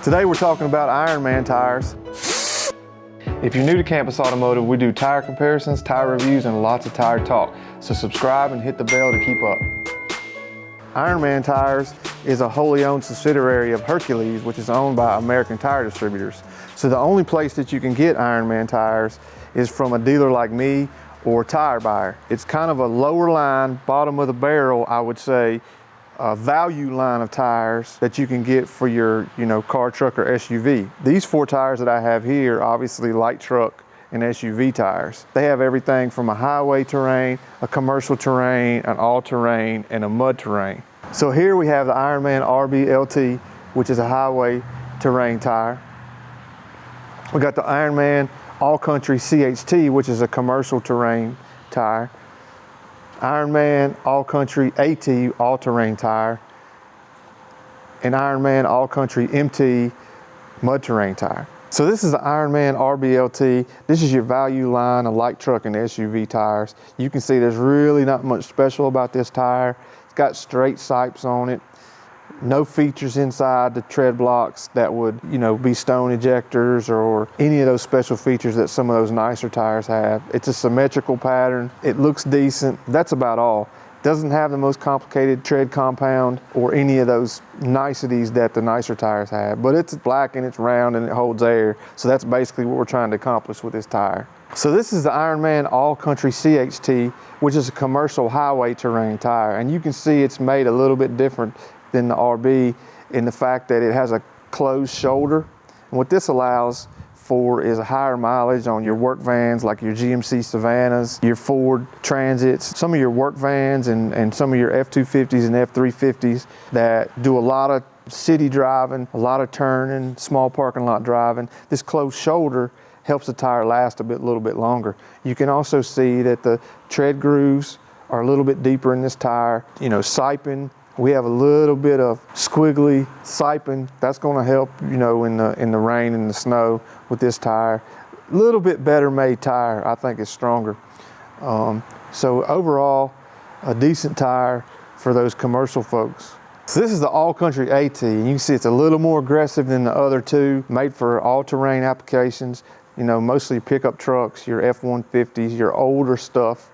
Today we're talking about Ironman tires. If you're new to Campus Automotive, we do tire comparisons, tire reviews, and lots of tire talk. So subscribe and hit the bell to keep up. Ironman Tires is a wholly owned subsidiary of Hercules, which is owned by American Tire Distributors. So the only place that you can get Ironman tires is from a dealer like me or a tire buyer. It's kind of a lower line, bottom of the barrel, I would say, value line of tires that you can get for your car, truck, or SUV. These four tires that I have here, obviously light truck and SUV tires. They have everything from a highway terrain, a commercial terrain, an all-terrain, and a mud terrain. So here we have the Ironman RB-LT, which is a highway terrain tire. We got the Ironman All Country CHT, which is a commercial terrain tire. Ironman All Country AT, all-terrain tire, and Ironman All Country MT, mud terrain tire. So this is the Ironman RB-LT. This is your value line of light truck and SUV tires. You can see there's really not much special about this tire. It's got straight sipes on it. No features inside the tread blocks that would, be stone ejectors or any of those special features that some of those nicer tires have. It's a symmetrical pattern. It looks decent. That's about all. Doesn't have the most complicated tread compound or any of those niceties that the nicer tires have, but it's black and it's round and it holds air. So that's basically what we're trying to accomplish with this tire. So this is the Ironman All Country CHT, which is a commercial highway terrain tire. And you can see it's made a little bit different than the RB in the fact that it has a closed shoulder. And what this allows for is a higher mileage on your work vans like your GMC Savannahs, your Ford Transits, some of your work vans and some of your F-250s and F-350s that do a lot of city driving, a lot of turning, small parking lot driving. This closed shoulder helps the tire last a little bit longer. You can also see that the tread grooves are a little bit deeper in this tire. Siping. We have a little bit of squiggly siping. That's going to help, in the rain and the snow with this tire. A little bit better made tire. I think it's stronger. So overall, a decent tire for those commercial folks. So this is the All Country AT, and you can see it's a little more aggressive than the other two, made for all-terrain applications. Mostly pickup trucks, your F-150s, your older stuff.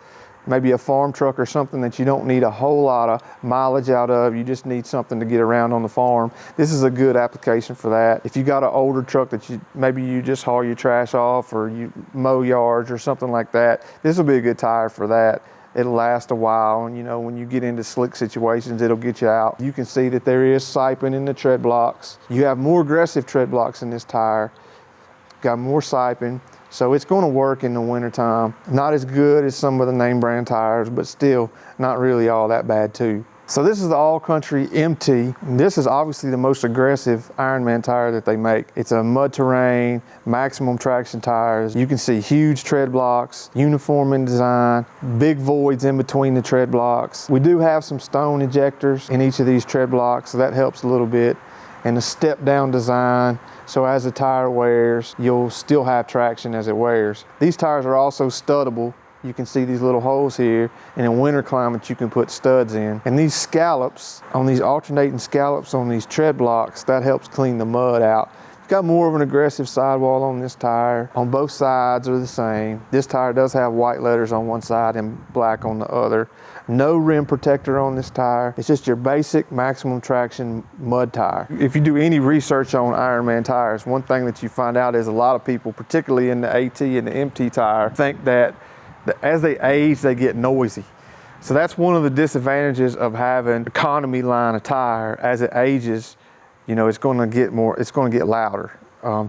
Maybe a farm truck or something that you don't need a whole lot of mileage out of. You just need something to get around on the farm. This is a good application for that. If you got an older truck that maybe you just haul your trash off or you mow yards or something like that, this will be a good tire for that. It'll last a while, and when you get into slick situations, it'll get you out. You can see that there is siping in the tread blocks. You have more aggressive tread blocks in this tire. Got more siping. So it's going to work in the wintertime. Not as good as some of the name brand tires, but still not really all that bad too. So this is the All Country MT. This is obviously the most aggressive Ironman tire that they make. It's a mud terrain, maximum traction tires. You can see huge tread blocks, uniform in design, big voids in between the tread blocks. We do have some stone ejectors in each of these tread blocks, so that helps a little bit. And a step down design, so as the tire wears, you'll still have traction as it wears. These tires are also studdable. You can see these little holes here, and in winter climate you can put studs in. And these scallops, on these alternating scallops on these tread blocks, that helps clean the mud out. You've got more of an aggressive sidewall on this tire. On both sides are the same. This tire does have white letters on one side and black on the other. No rim protector on this tire. It's just your basic maximum traction mud tire. If you do any research on Ironman tires, one thing that you find out is a lot of people, particularly in the AT and the MT tire, think that as they age, they get noisy. So that's one of the disadvantages of having economy line of tire. As it ages, it's going to get louder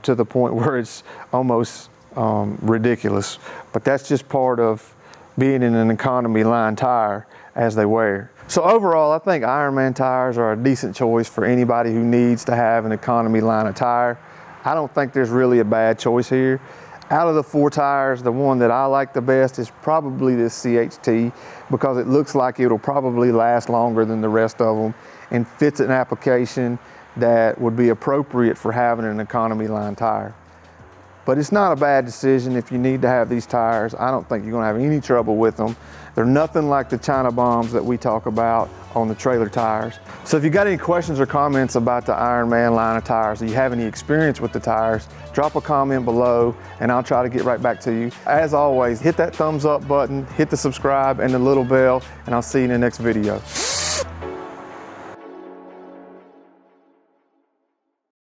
to the point where it's almost ridiculous. But that's just part of being in an economy line tire as they wear. So overall, I think Ironman tires are a decent choice for anybody who needs to have an economy line of tire. I don't think there's really a bad choice here. Out of the four tires, the one that I like the best is probably this CHT, because it looks like it'll probably last longer than the rest of them and fits an application that would be appropriate for having an economy line tire. But it's not a bad decision if you need to have these tires. I don't think you're gonna have any trouble with them. They're nothing like the China bombs that we talk about on the trailer tires. So if you got any questions or comments about the Ironman line of tires, or you have any experience with the tires, drop a comment below and I'll try to get right back to you. As always, hit that thumbs up button, hit the subscribe and the little bell, and I'll see you in the next video.